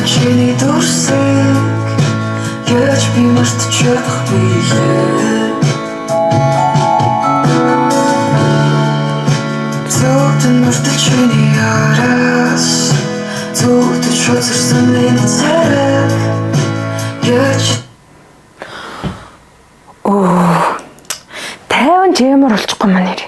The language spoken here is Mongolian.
Чиний дурсик, яаж би мартаж чадах билээ. Зүгтэн мартаж чиний араас, зүгтэж хоцорсон энэ царай. Яаж Оо 50 жимэр болчихгүй маань нэр.